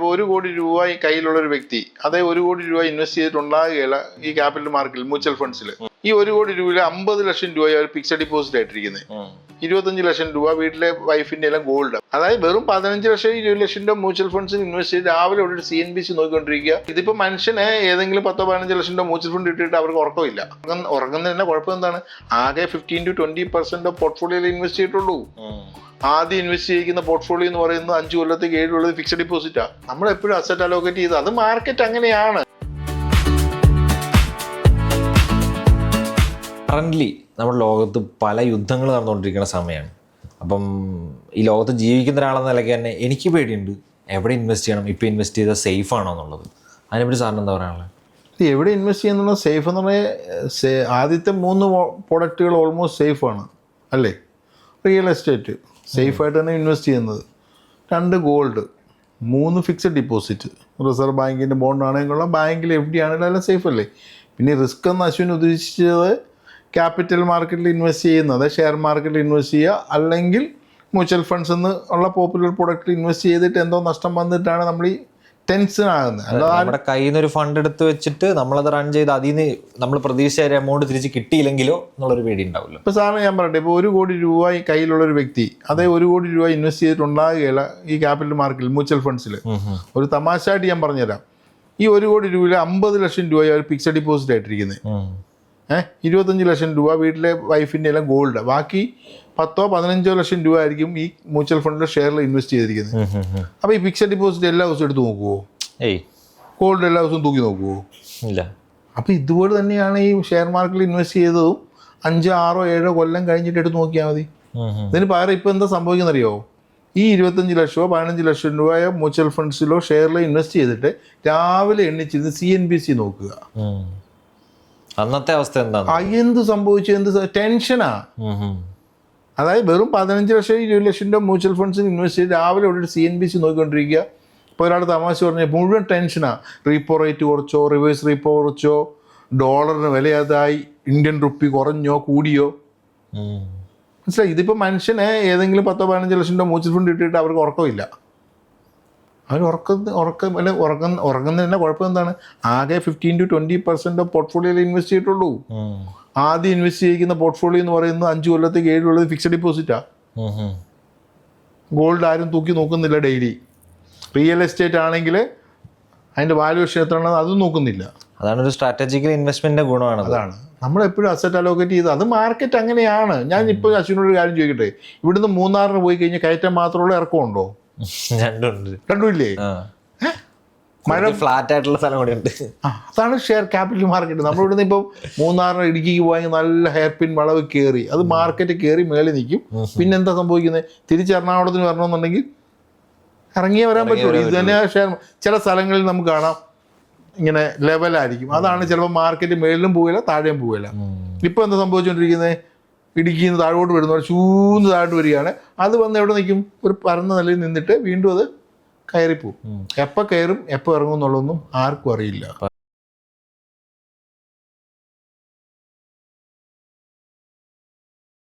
ഇപ്പോൾ 1 കോടി രൂപ ഈ കയ്യിലുള്ള ഒരു വ്യക്തി അതേ 1 കോടി രൂപ ഇൻവെസ്റ്റ് ചെയ്തിട്ടുണ്ടാകുകയില്ല ഈ ക്യാപിറ്റൽ മാർക്കറ്റിൽ മ്യൂച്വൽ ഫണ്ട്സിൽ. ഈ 1 കോടി രൂപയിൽ 50 ലക്ഷം രൂപ അവർ ഫിക്സഡ് ഡിപ്പോസിറ്റ് ആയിട്ടിരിക്കുന്നത്. 25 ലക്ഷം രൂപ വീട്ടിലെ വൈഫിന്റെ എല്ലാം ഗോൾഡ്. അതായത് വെറും 15 ലക്ഷം 20 ലക്ഷം രൂപ മ്യൂച്വൽ ഫണ്ട്സിൽ ഇൻവെസ്റ്റ് ചെയ്ത് രാവിലെ ഒരു CNBC നോക്കിക്കൊണ്ടിരിക്കുക. ഇതിപ്പോ മനുഷ്യനെ ഏതെങ്കിലും 10-15 ലക്ഷം രൂപ മ്യൂച്വൽ ഫണ്ട് ഇട്ടിട്ട് അവർക്ക് ഉറക്കമില്ല. ഉറങ്ങുന്നതിന്റെ കുഴപ്പം എന്താണ്? ആകെ 15-20% ഓഫ് പോർട്ട്ഫോളിയോയിൽ ഇൻവെസ്റ്റ് ചെയ്തിട്ടുള്ളൂ. ആദ്യം ഇൻവെസ്റ്റ് ചെയ്യുന്ന പോർട്ട്ഫോളിയോ എന്ന് പറയുന്നത് 5 കൊല്ലത്തേക്ക് 7 കൊല്ലത്തേക്ക് ഫിക്സഡ് ഡിപ്പോസിറ്റാ. നമ്മൾ എപ്പോഴും അസറ്റ് അലോക്കേറ്റ് ചെയ്ത് അത് മാർക്കറ്റ് അങ്ങനെയാണ്. കറൻ്റ്ലി നമ്മുടെ ലോകത്ത് പല യുദ്ധങ്ങൾ നടന്നുകൊണ്ടിരിക്കുന്ന സമയമാണ്. അപ്പം ഈ ലോകത്ത് ജീവിക്കുന്ന ഒരാളെന്ന നിലയ്ക്ക് തന്നെ എനിക്ക് പേടിയുണ്ട് എവിടെ ഇൻവെസ്റ്റ് ചെയ്യണം, ഇപ്പോൾ ഇൻവെസ്റ്റ് ചെയ്താൽ സേഫ് ആണോ എന്നുള്ളത്. അതിനെപ്പറ്റി സാറിന് എന്താ പറയാനുള്ളത്? എവിടെ ഇൻവെസ്റ്റ് ചെയ്യുന്നത് സേഫ് എന്ന് പറഞ്ഞാൽ ആദ്യത്തെ 3 പ്രോഡക്റ്റുകൾ ഓൾമോസ്റ്റ് സേഫാണ് അല്ലേ? റിയൽ എസ്റ്റേറ്റ് സേഫായിട്ട് തന്നെ ഇൻവെസ്റ്റ് ചെയ്യുന്നത്, 2 ഗോൾഡ്, 3 ഫിക്സഡ് ഡിപ്പോസിറ്റ്, റിസർവ് ബാങ്കിൻ്റെ ബോണ്ട് ആണെങ്കിലും ബാങ്കിൽ FD ആണെങ്കിലും എല്ലാം സേഫ് അല്ലേ? പിന്നെ റിസ്ക് എന്ന് അശ്വിൻ ഉദ്ദേശിച്ചത് ക്യാപിറ്റൽ മാർക്കറ്റിൽ ഇൻവെസ്റ്റ് ചെയ്യുന്നത്, ഷെയർ മാർക്കറ്റിൽ ഇൻവെസ്റ്റ് ചെയ്യുക, അല്ലെങ്കിൽ മ്യൂച്വൽ ഫണ്ട്സ് എന്ന് ഉള്ള പോപ്പുലർ പ്രൊഡക്റ്റിൽ ഇൻവെസ്റ്റ് ചെയ്തിട്ട് എന്തോ നഷ്ടം വന്നിട്ടാണ് നമ്മൾ ഈ ടെൻഷൻ ആകുന്നത്. നമ്മുടെ കയ്യിൽ നിന്ന് ഒരു ഫണ്ട് എടുത്ത് വെച്ചിട്ട് നമ്മളത് റൺ ചെയ്ത് അതിൽ നിന്ന് നമ്മൾ പ്രതീക്ഷിച്ച ഒരു എമൗണ്ട് തിരിച്ച് കിട്ടിയില്ലെങ്കിലോ എന്നുള്ളൊരു പേടി ഉണ്ടാവില്ല. ഇപ്പോൾ സാറിന് ഞാൻ പറയട്ടെ, ഇപ്പോൾ 1 കോടി രൂപ ഈ കയ്യിലുള്ള ഒരു വ്യക്തി അതേ 1 കോടി രൂപ ഇൻവെസ്റ്റ് ചെയ്തിട്ടുണ്ടാകുകയില്ല ഈ ക്യാപിറ്റൽ മാർക്കറ്റിൽ മ്യൂച്വൽ ഫണ്ട്സിൽ. ഒരു തമാശയായിട്ട് ഞാൻ പറഞ്ഞുതരാം. ഈ 1 കോടി രൂപയിൽ 50 ലക്ഷം രൂപ അവർ ഫിക്സഡ് ഡിപ്പോസിറ്റ് ആയിട്ടിരിക്കുന്നത്. 25 ലക്ഷം രൂപ വീട്ടിലെ വൈഫിൻ്റെ എല്ലാം ഗോൾഡ്, ബാക്കി 10-15 ലക്ഷം രൂപ ആയിരിക്കും ഈ മ്യൂച്വൽ ഫണ്ടിലെ ഷെയറിൽ ഇൻവെസ്റ്റ് ചെയ്തിരിക്കുന്നത്. അപ്പോൾ ഈ ഫിക്സഡ് ഡിപ്പോസിറ്റ് എല്ലാ ദിവസവും എടുത്ത് നോക്കുമോ? ഗോൾഡ് എല്ലാ ദിവസവും തൂക്കി നോക്കുമോ? ഇല്ല. അപ്പോൾ ഇതുപോലെ തന്നെയാണ് ഈ ഷെയർ മാർക്കറ്റിൽ ഇൻവെസ്റ്റ് ചെയ്തതും 5, 6, 7 കൊല്ലം കഴിഞ്ഞിട്ട് എടുത്ത് നോക്കിയാൽ മതി. ഇതിന് പകരം ഇപ്പോൾ എന്താ സംഭവിക്കുന്നറിയോ? ഈ 25 ലക്ഷമോ 15 ലക്ഷം രൂപയോ മ്യൂച്വൽ ഫണ്ട്സിലോ ഷെയറിലോ ഇൻവെസ്റ്റ് ചെയ്തിട്ട് രാവിലെ എണ്ണിച്ചിരുന്ന് CNBC നോക്കുക. അന്നത്തെ അവസ്ഥ എന്താണ്? എന്ത് സംഭവിച്ചു, എന്ത് ടെൻഷനാ. അതായത് വെറും 15 ലക്ഷം 20 ലക്ഷം രൂപ മ്യൂച്വൽ ഫണ്ട്സിൽ ഇൻവെസ്റ്റ് ചെയ്ത് രാവിലെ ഒരു CNBC നോക്കിക്കൊണ്ടിരിക്കുക. ഇപ്പോൾ ഒരാൾ തമാശ പറഞ്ഞാൽ മുഴുവൻ ടെൻഷനാ. റീപ്പോ റേറ്റ് കുറച്ചോ, റിവേഴ്സ് റീപ്പോ കുറച്ചോ, ഡോളറിന് വിലയതായി, ഇന്ത്യൻ റുപ്പി കുറഞ്ഞോ കൂടിയോ, മനസ്സിലായി? ഇതിപ്പോൾ മനുഷ്യനെ ഏതെങ്കിലും 10-15 ലക്ഷം രൂപ മ്യൂച്വൽ ഫണ്ട് ഇട്ടിട്ട് അവർക്ക് ഉറക്കമില്ല. അവർ ഉറങ്ങുന്നതിൻ്റെ കുഴപ്പം എന്താണ്? ആകെ 15-20% ഓഫ് പോർട്ട്ഫോളിയോയിൽ ഇൻവെസ്റ്റ് ചെയ്തിട്ടുള്ളൂ. ആദ്യം ഇൻവെസ്റ്റ് ചെയ്യുന്ന പോർട്ട്ഫോളിയോ എന്ന് പറയുന്നത് 5 കൊല്ലത്തേക്ക് 7 കൊല്ലത്തേക്ക് ഫിക്സഡ് ഡിപ്പോസിറ്റാ. ഗോൾഡ് ആരും തൂക്കി നോക്കുന്നില്ല ഡെയിലി. റിയൽ എസ്റ്റേറ്റ് ആണെങ്കിൽ അതിൻ്റെ വാല്യൂഷൻ എത്രയാണെന്ന് അതും നോക്കുന്നില്ല. അതാണ് ഒരു സ്ട്രാറ്റജിക്കൽ ഇൻവെസ്റ്റ്മെന്റിന്റെ ഗുണമാണ്. അതാണ് നമ്മളെപ്പോഴും അസറ്റ് അലോക്കേറ്റ് ചെയ്ത് അത് മാർക്കറ്റ് അങ്ങനെയാണ്. ഞാൻ ഇപ്പോൾ അശ്വിനോട് ഒരു കാര്യം ചോദിക്കട്ടെ, ഇവിടുന്ന് മൂന്നാറിന് പോയി കഴിഞ്ഞാൽ കയറ്റം മാത്രമുള്ള ഇറക്കമുണ്ടോ? രണ്ടുമില്ലേ? മഴ ഫ്ലാറ്റ് ആയിട്ടുള്ള സ്ഥലം കൂടെ ഉണ്ട്. അതാണ് ഷെയർ ക്യാപിറ്റൽ മാർക്കറ്റ്. നമ്മളിവിടുന്ന് ഇപ്പം മൂന്നാറിന് ഇടുക്കിക്ക് പോയെങ്കിൽ നല്ല ഹെയർ പിൻ വളവ് കയറി അത് മാർക്കറ്റ് കയറി മേളിൽ നിൽക്കും. പിന്നെ എന്താ സംഭവിക്കുന്നത്? തിരിച്ച് എറണാകുളത്തിന് വരണമെന്നുണ്ടെങ്കിൽ ഇറങ്ങിയേ വരാൻ പറ്റുള്ളൂ. ഇത് തന്നെ ഷെയർ ചില സ്ഥലങ്ങളിൽ നമുക്ക് കാണാം ഇങ്ങനെ ലെവലായിരിക്കും. അതാണ് ചിലപ്പോൾ മാർക്കറ്റ് മേളിലും പോവില്ല താഴെയും പോവില്ല. ഇപ്പം എന്താ സംഭവിച്ചുകൊണ്ടിരിക്കുന്നത്? ഇടുക്കിയിൽ നിന്ന് താഴോട്ട് വരുന്നവർ ചൂന്ന് താഴോട്ട് വരികയാണ്. അത് വന്ന് എവിടെ നിൽക്കും? ഒരു പരന്ന നിലയിൽ നിന്നിട്ട് വീണ്ടും അത് കയറിപ്പോവും. എപ്പോൾ കയറും എപ്പോൾ ഇറങ്ങും എന്നുള്ളതൊന്നും ആർക്കും അറിയില്ല.